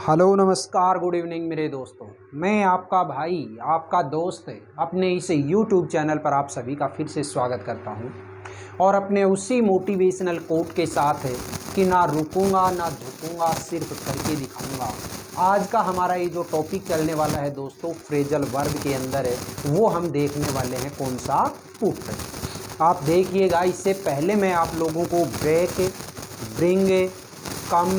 Hello नमस्कार good evening मेरे दोस्तों। मैं आपका भाई आपका दोस्त अपने इस यूट्यूब चैनल पर आप सभी का फिर से स्वागत करता हूं और अपने उसी मोटिवेशनल कोट के साथ है कि ना रुकूंगा ना झुकूंगा, सिर्फ करके दिखाऊंगा। आज का हमारा ये जो टॉपिक चलने वाला है दोस्तों, फ्रेजल वर्ब के अंदर है, वो हम देखने वाले हैं कौन सा, पुट। आप देखिएगा, इससे पहले मैं आप लोगों को ब्रेक, ब्रिंग, कम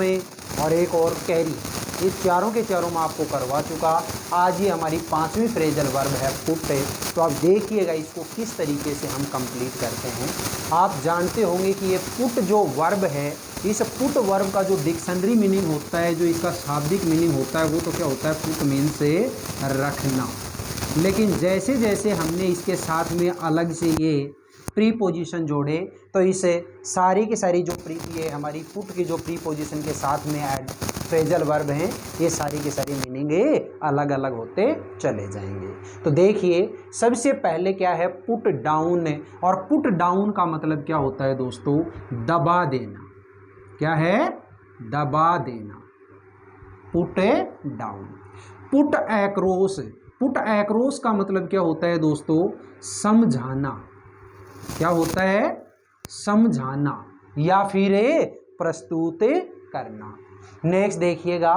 और एक और कैरी, ये चारों के चारों मैं आपको करवा चुका। आज ये हमारी 5वीं फ्रेजल वर्ब है, पुट है। तो आप देखिएगा इसको किस तरीके से हम कंप्लीट करते हैं। आप जानते होंगे कि ये पुट जो वर्ब है, इस पुट वर्ब का जो डिक्शनरी मीनिंग होता है, जो इसका शाब्दिक मीनिंग होता है, वो तो क्या होता है, पुट मीन से रखना। लेकिन जैसे जैसे हमने इसके साथ में अलग से ये प्रीपोजिशन जोड़े, तो इसे सारी की सारी जो ये हमारी पुट की जो प्रीपोजिशन के साथ में ऐड फ्रेजल वर्ब हैं, ये सारी की सारी मीनिंग अलग अलग होते चले जाएंगे। तो देखिए, सबसे पहले क्या है, पुट डाउन। और पुट डाउन का मतलब क्या होता है दोस्तों, दबा देना। क्या है, दबा देना, put down. Put across, put across का मतलब क्या होता है दोस्तों, समझाना। क्या होता है, समझाना या फिर प्रस्तुत करना। नेक्स्ट देखिएगा,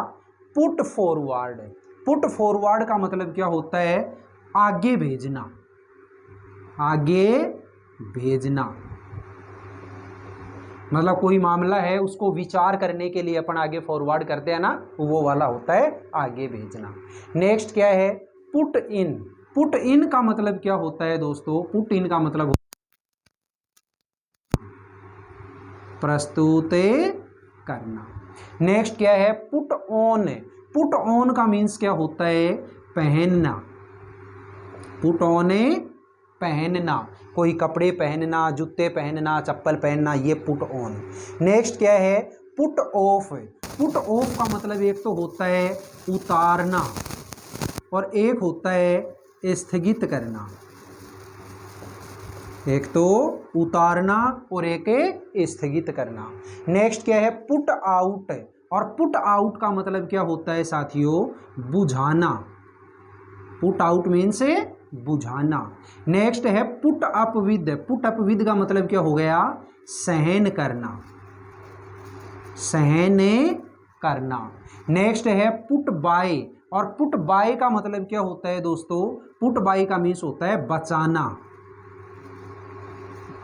पुट फॉरवर्ड। पुट फॉरवर्ड का मतलब क्या होता है, आगे भेजना। आगे भेजना मतलब कोई मामला है, उसको विचार करने के लिए अपन आगे फॉरवर्ड करते हैं ना, वो वाला होता है आगे भेजना। नेक्स्ट क्या है, पुट इन। पुट इन का मतलब क्या होता है दोस्तों, पुट इन का मतलब प्रस्तुत करना। नेक्स्ट क्या है, पुट ऑन। पुट ऑन का मीन्स क्या होता है, पहनना। पुट ऑन, पहनना, कोई कपड़े पहनना, जूते पहनना, चप्पल पहनना, ये पुट ऑन। नेक्स्ट क्या है, पुट ऑफ। पुट ऑफ का मतलब एक तो होता है उतारना और एक होता है स्थगित करना। एक तो उतारना और एक स्थगित करना। नेक्स्ट क्या है, पुट आउट। और पुट आउट का मतलब क्या होता है साथियों, बुझाना। पुट आउट मीन्स बुझाना। नेक्स्ट है put up with. Put up with का मतलब क्या हो गया, सहन करना। सहन करना। नेक्स्ट है पुट बाय। और पुट बाय का मतलब क्या होता है दोस्तों, पुट बाय का मीन्स होता है बचाना।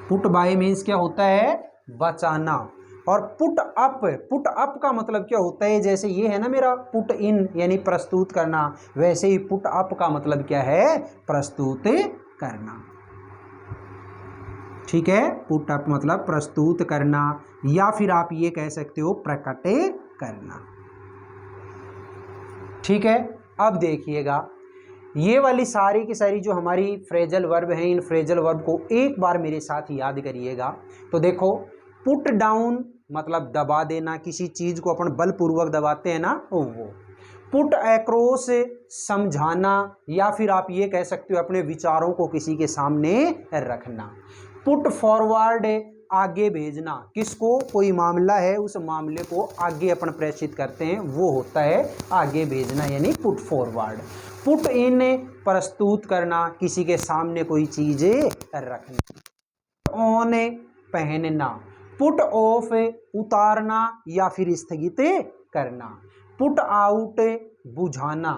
पुट बाय मीन्स क्या होता है, बचाना। और पुट अप, पुट अप का मतलब क्या होता है, जैसे ये है ना मेरा पुट इन यानी प्रस्तुत करना, वैसे ही पुट अप का मतलब क्या है, प्रस्तुत करना। ठीक है, पुट अप मतलब प्रस्तुत करना, या फिर आप ये कह सकते हो प्रकट करना। ठीक है, अब देखिएगा, ये वाली सारी की सारी जो हमारी फ्रेजल वर्ब हैं, इन फ्रेजल वर्ब को एक बार मेरे साथ याद करिएगा। तो देखो, पुट डाउन मतलब दबा देना, किसी चीज को अपन बलपूर्वक दबाते हैं ना, वो। पुट एक्रोस, समझाना, या फिर आप ये कह सकते हो अपने विचारों को किसी के सामने रखना। पुट फॉरवर्ड, आगे भेजना, किसको, कोई मामला है, उस मामले को आगे अपन प्रेषित करते हैं, वो होता है आगे भेजना यानी पुट फॉरवर्ड। पुट इन, प्रस्तुत करना, किसी के सामने कोई चीजें रखना। ऑन, पहनना। पुट ऑफ, उतारना या फिर स्थगित करना। पुट आउट, बुझाना।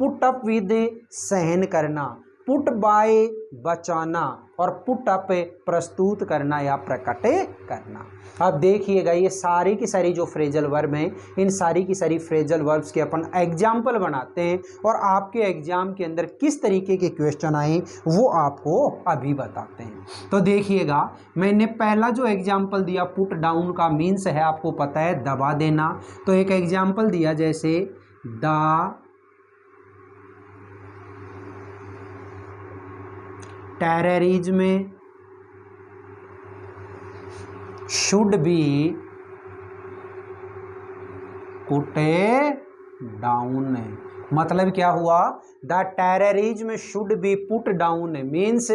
पुट अप विद, सहन करना। पुट बाय, बचाना। और पुट अप, प्रस्तुत करना या प्रकट करना। अब देखिएगा, ये सारी की सारी जो फ्रेजल वर्ब हैं, इन सारी की सारी फ्रेजल वर्ब्स के अपन एग्जाम्पल बनाते हैं और आपके एग्जाम के अंदर किस तरीके के क्वेश्चन आए वो आपको अभी बताते हैं। तो देखिएगा, मैंने पहला जो एग्जाम्पल दिया पुट डाउन का मीन्स है, आपको पता है दबा देना। तो एक एग्जाम्पल दिया जैसे, the terrorism should be put down. मतलब क्या हुआ, the terrorism should be put down means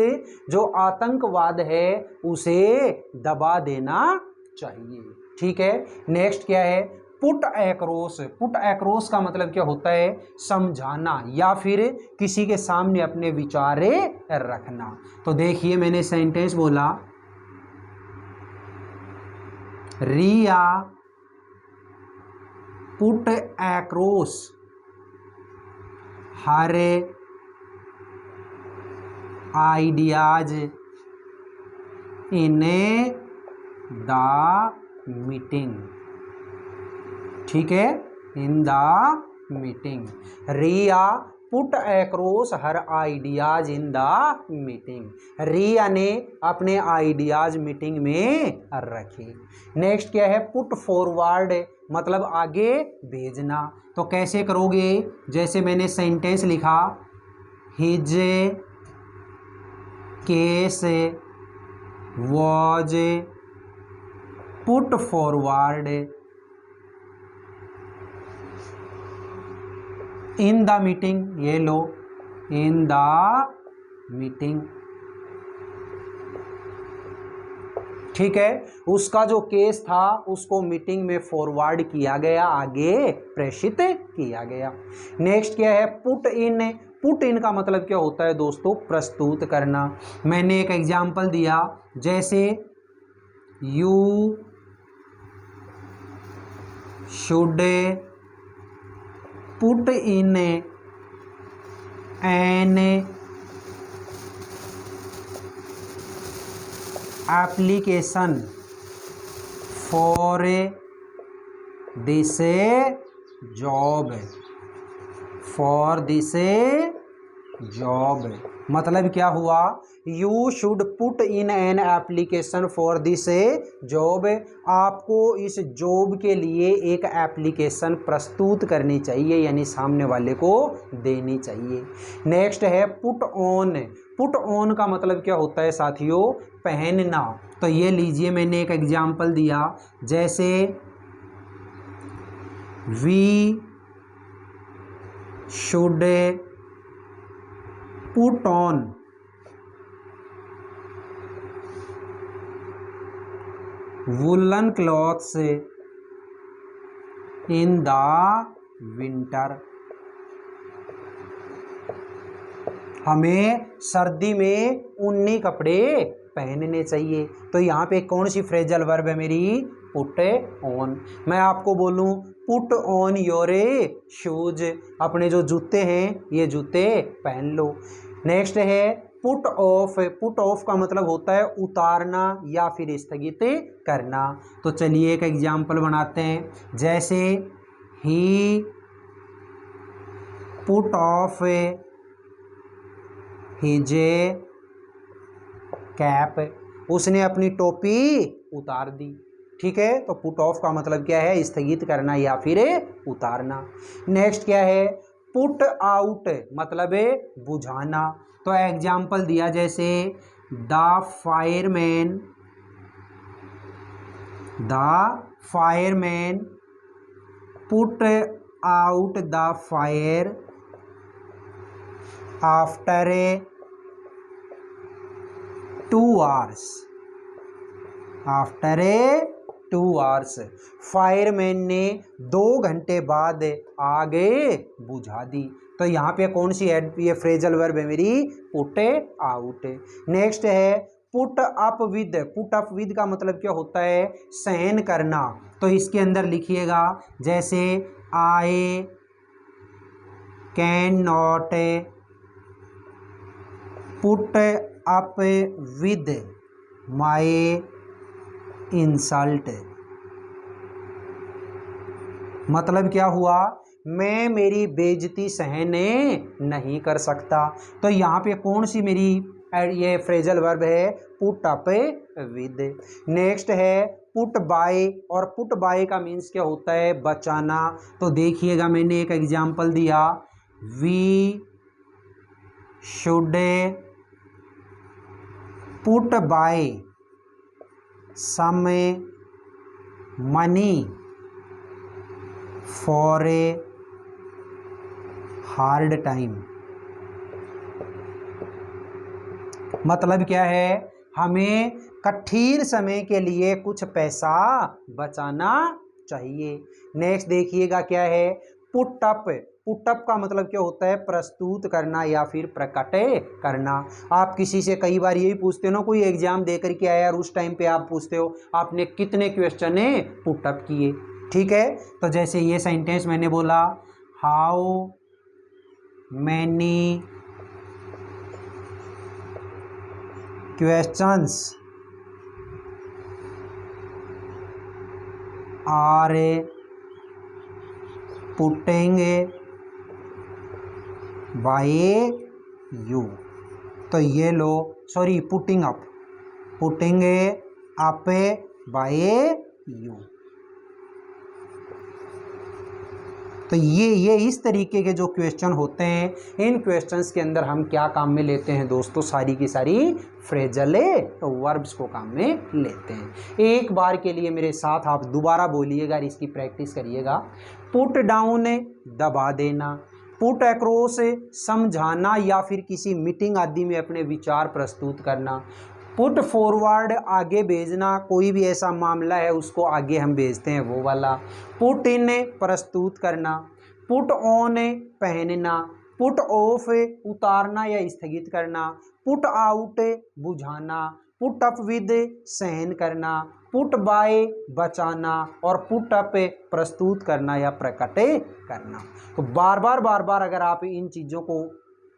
जो आतंकवाद है उसे दबा देना चाहिए। ठीक है, नेक्स्ट क्या है, पुट एक्रोस, पुट एक्रोस का मतलब क्या होता है, समझाना या फिर किसी के सामने अपने विचारे रखना। तो देखिए मैंने सेंटेंस बोला, Riya put across her ideas in the meeting. ठीक है, in the meeting. Riya put across her ideas in the meeting. Riya ने अपने आइडियाज मीटिंग में रखे। नेक्स्ट क्या है, पुट फॉरवर्ड, मतलब आगे भेजना। तो कैसे करोगे, जैसे मैंने सेंटेंस लिखा, his case was put forward in the meeting. ये लो, इन द मीटिंग। ठीक है, उसका जो केस था उसको मीटिंग में फॉरवर्ड किया गया, आगे प्रेषित किया गया। नेक्स्ट क्या है, पुट इन। पुट इन का मतलब क्या होता है दोस्तों, प्रस्तुत करना। मैंने एक एग्जाम्पल दिया, जैसे you should put in an application for this job, for this job. मतलब क्या हुआ, you should put in an application for this job. आपको इस जॉब के लिए एक एप्लीकेशन प्रस्तुत करनी चाहिए, यानी सामने वाले को देनी चाहिए। नेक्स्ट है पुट ऑन। पुट ऑन का मतलब क्या होता है साथियों, पहनना। तो ये लीजिए मैंने एक एग्जाम्पल दिया, जैसे we should put on woollen clothes in the winter. हमें सर्दी में ऊनी कपड़े पहनने चाहिए। तो यहाँ पे कौन सी फ्रेजल वर्ब है मेरी, पुट ऑन। मैं आपको बोलूँ पुट ऑन योर शूज, अपने जो जूते हैं ये जूते पहन लो। नेक्स्ट है पुट ऑफ। पुट ऑफ का मतलब होता है उतारना या फिर स्थगित करना। तो चलिए एक एग्जाम्पल बनाते हैं, जैसे ही पुट ऑफ हिज कैप, उसने अपनी टोपी उतार दी। ठीक है, तो पुट ऑफ का मतलब क्या है, स्थगित करना या फिर उतारना। नेक्स्ट क्या है, पुट आउट, मतलब बुझाना। तो एग्जाम्पल दिया, जैसे the fireman put out the fire after 2 hours। After 2 hours, fireman ने 2 घंटे बाद आग बुझा दी। तो यहाँ पे कौन सी ये फ्रेजल वर्ब है मेरी, पुट आउट। नेक्स्ट है put up with. Put up with का मतलब क्या होता है, सहन करना। तो इसके अंदर लिखिएगा, जैसे I can not put up with my insult. मतलब क्या हुआ, मैं मेरी बेइज्जती सहन नहीं कर सकता। तो यहाँ पे कौन सी मेरी ये फ्रेजल वर्ब है, पुट अप विद। नेक्स्ट है पुट बाय, और पुट बाय का मीन्स क्या होता है, बचाना। तो देखिएगा मैंने एक एग्जाम्पल दिया, we should put by some money for a hard time. मतलब क्या है, हमें कठिन समय के लिए कुछ पैसा बचाना चाहिए। नेक्स्ट देखिएगा क्या है, पुट अप। पुट अप का मतलब क्या होता है, प्रस्तुत करना या फिर प्रकट करना। आप किसी से कई बार यही पूछते हो ना, कोई एग्जाम देकर के आया और उस टाइम पे आप पूछते हो आपने कितने क्वेश्चन पुट अप किए। ठीक है, तो जैसे ये सेंटेंस मैंने बोला, how many questions are putting by you. तो ये लो, sorry putting up by you. तो ये इस तरीके के जो क्वेश्चन होते हैं, इन क्वेश्चंस के अंदर हम क्या काम में लेते हैं दोस्तों, सारी की सारी फ्रेजल वर्ब्स को काम में लेते हैं। एक बार के लिए मेरे साथ आप दोबारा बोलिएगा, इसकी प्रैक्टिस करिएगा। पुट डाउन दबा देना, पुट अक्रॉस समझाना या फिर किसी मीटिंग आदि में अपने विचार प्रस्तुत करना, पुट फॉरवर्ड आगे भेजना, कोई भी ऐसा मामला है उसको आगे हम भेजते हैं वो वाला। पुट इन प्रस्तुत करना, पुट ऑन पहनना, पुट ऑफ उतारना या स्थगित करना, पुट आउट बुझाना, पुट अप विद सहन करना, पुट बाय बचाना और पुट अप प्रस्तुत करना या प्रकट करना। तो बार बार अगर आप इन चीज़ों को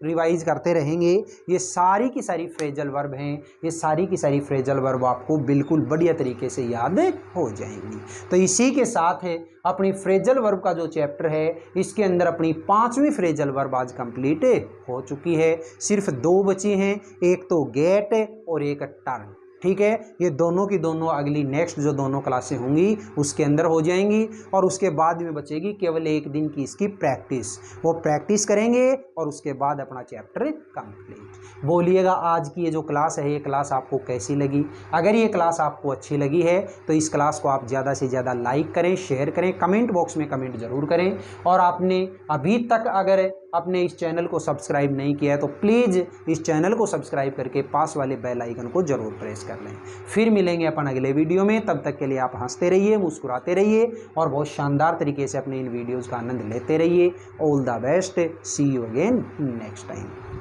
रिवाइज करते रहेंगे, ये सारी की सारी फ्रेजल वर्ब हैं, ये सारी की सारी फ्रेजल वर्ब आपको बिल्कुल बढ़िया तरीके से याद हो जाएंगी। तो इसी के साथ है अपनी फ्रेजल वर्ब का जो चैप्टर है, इसके अंदर अपनी 5वीं फ्रेजल वर्ब आज कंप्लीट हो चुकी है। सिर्फ 2 बची हैं, एक तो गेट और एक टर्न। ठीक है, ये दोनों की दोनों अगली नेक्स्ट जो दोनों क्लासें होंगी उसके अंदर हो जाएंगी, और उसके बाद में बचेगी केवल 1 दिन की इसकी प्रैक्टिस। वो प्रैक्टिस करेंगे और उसके बाद अपना चैप्टर कंप्लीट। बोलिएगा आज की ये जो क्लास है, ये क्लास आपको कैसी लगी। अगर ये क्लास आपको अच्छी लगी है तो इस क्लास को आप ज़्यादा से ज़्यादा लाइक करें, शेयर करें, कमेंट बॉक्स में कमेंट जरूर करें। और आपने अभी तक अगर अपने इस चैनल को सब्सक्राइब नहीं किया है तो प्लीज़ इस चैनल को सब्सक्राइब करके पास वाले बेल आइकन को जरूर प्रेस कर लें। फिर मिलेंगे अपन अगले वीडियो में, तब तक के लिए आप हंसते रहिए, मुस्कुराते रहिए और बहुत शानदार तरीके से अपने इन वीडियोज़ का आनंद लेते रहिए। All the best, see you again next time.